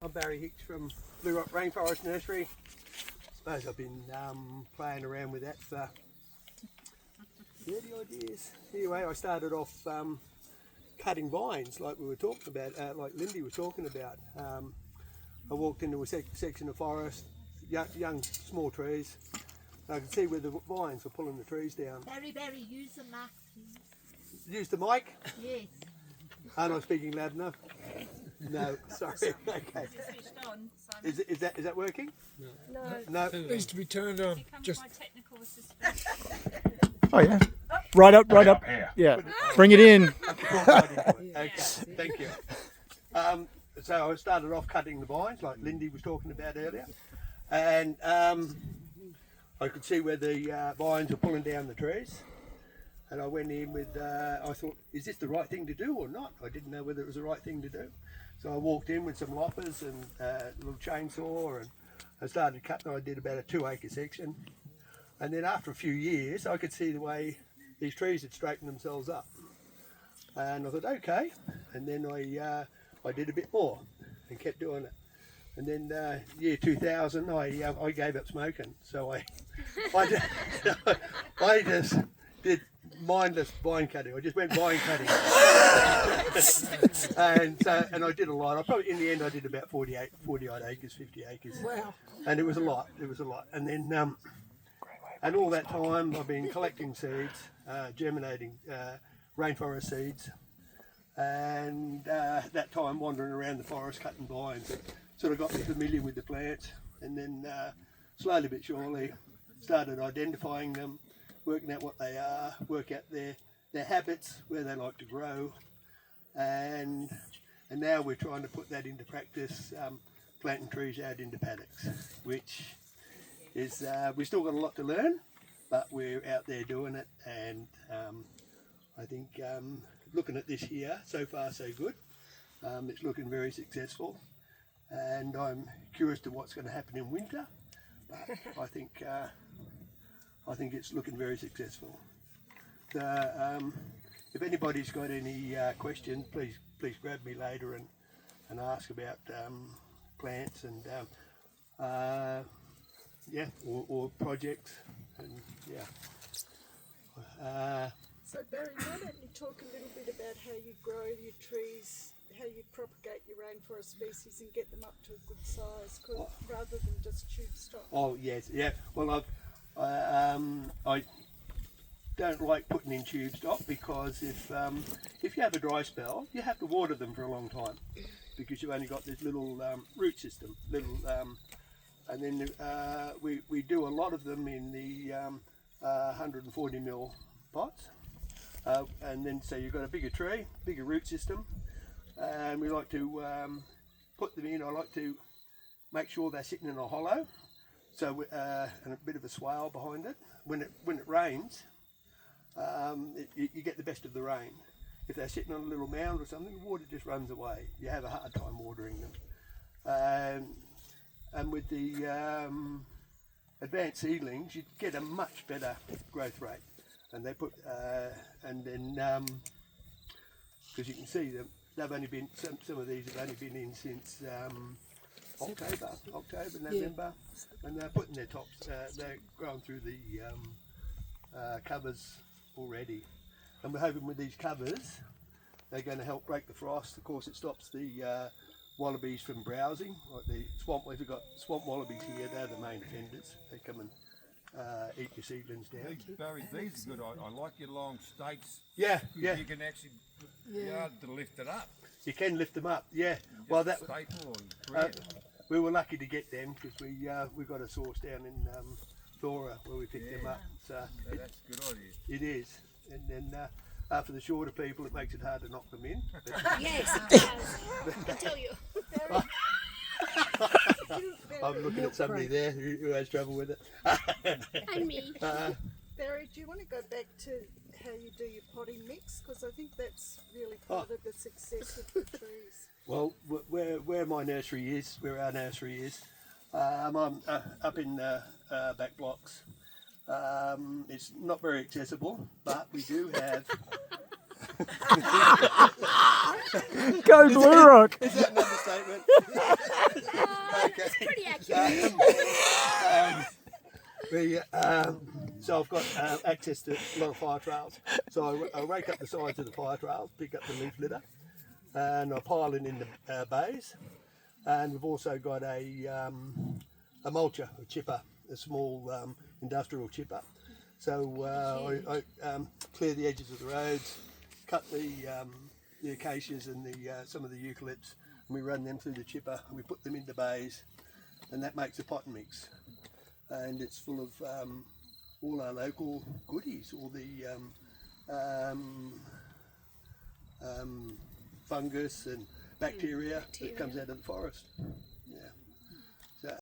I'm Barry Hicks from Blue Rock Rainforest Nursery. I suppose I've been playing around with that for 30 odd years. Anyway, I started off cutting vines like we were talking about, like Lindy was talking about. I walked into a section of forest, young small trees. I could see where the vines were pulling the trees down. Barry, use the mic, please. Use the mic? Yes. Aren't I speaking loud enough? No, sorry. Okay. Is that working? No. It needs to be turned on. Just. My technical assistant. Oh yeah. Right up. Yeah. Bring it in. Okay, thank you. So I started off cutting the vines, like Lindy was talking about earlier, and I could see where the vines were pulling down the trees. And I went in with, I thought, is this the right thing to do or not? I didn't know whether it was the right thing to do. So I walked in with some loppers and a little chainsaw, and I started cutting. I did about a 2-acre section. And then after a few years, I could see the way these trees had straightened themselves up. And I thought, okay. And then I did a bit more and kept doing it. And then year 2000, I gave up smoking. So I just did mindless vine cutting. I just went vine cutting, and I did a lot. In the end I did about 40 odd acres, 50 acres. Wow! And it was a lot. And then and all that time I've been collecting seeds, germinating rainforest seeds, and that time wandering around the forest cutting vines, it sort of got me familiar with the plants, and then slowly but surely started identifying them, working out what they are, work out their habits, where they like to grow, and now we're trying to put that into practice, planting trees out into paddocks, which is, we've still got a lot to learn, but we're out there doing it, and I think looking at this year, so far so good. It's looking very successful, and I'm curious to what's going to happen in winter, but I think it's looking very successful. So, if anybody's got any questions, please grab me later and ask about plants and or projects, and So Barry, why don't you talk a little bit about how you grow your trees, how you propagate your rainforest species and get them up to a good size, rather than just tube stock? Oh yes, yeah. Well, I don't like putting in tube stock, because if you have a dry spell, you have to water them for a long time, because you've only got this little root system, and then we do a lot of them in the 140 mil pots, and then so you've got a bigger tree, bigger root system, and we like to put them in. I like to make sure they're sitting in a hollow. So and a bit of a swale behind it. When it rains, you get the best of the rain. If they're sitting on a little mound or something, the water just runs away. You have a hard time watering them. And with the advanced seedlings, you get a much better growth rate. And they put and then because you can see them, they've only been some of these have only been in since October, November, and they're putting their tops, they're growing through the covers already. And we're hoping with these covers, they're going to help break the frost. Of course, it stops the wallabies from browsing, like the swamp. If you've got swamp wallabies here, they're the main offenders. They come and eat your seedlings down. Barry, these are good. I like your long stakes. Yeah. You can actually be able to lift it up. You can lift them up, yeah. Well, that staple or we were lucky to get them, because we got a source down in Thora where we picked them up. So that's a good idea. It is, and then for the shorter people, it makes it hard to knock them in. Yes, it does. I tell you. I'm looking at somebody there who has trouble with it. And me. Barry, do you want to go back to how you do your potting mix? Because I think that's really part of the success of the trees. Well, where my nursery is, where our nursery is, I'm up in back blocks. It's not very accessible, but we do have Go Blue Rock. Is that an understatement? That's pretty accurate. So I've got access to a lot of fire trails. So I rake up the sides of the fire trails, pick up the leaf litter, and I pile it in the bays. And we've also got a mulcher, a chipper, a small industrial chipper. So I clear the edges of the roads, cut the acacias and some of the eucalypts, and we run them through the chipper. And we put them into bays, and that makes a potting mix. And it's full of all our local goodies, all the fungus and bacteria that comes out of the forest. Yeah.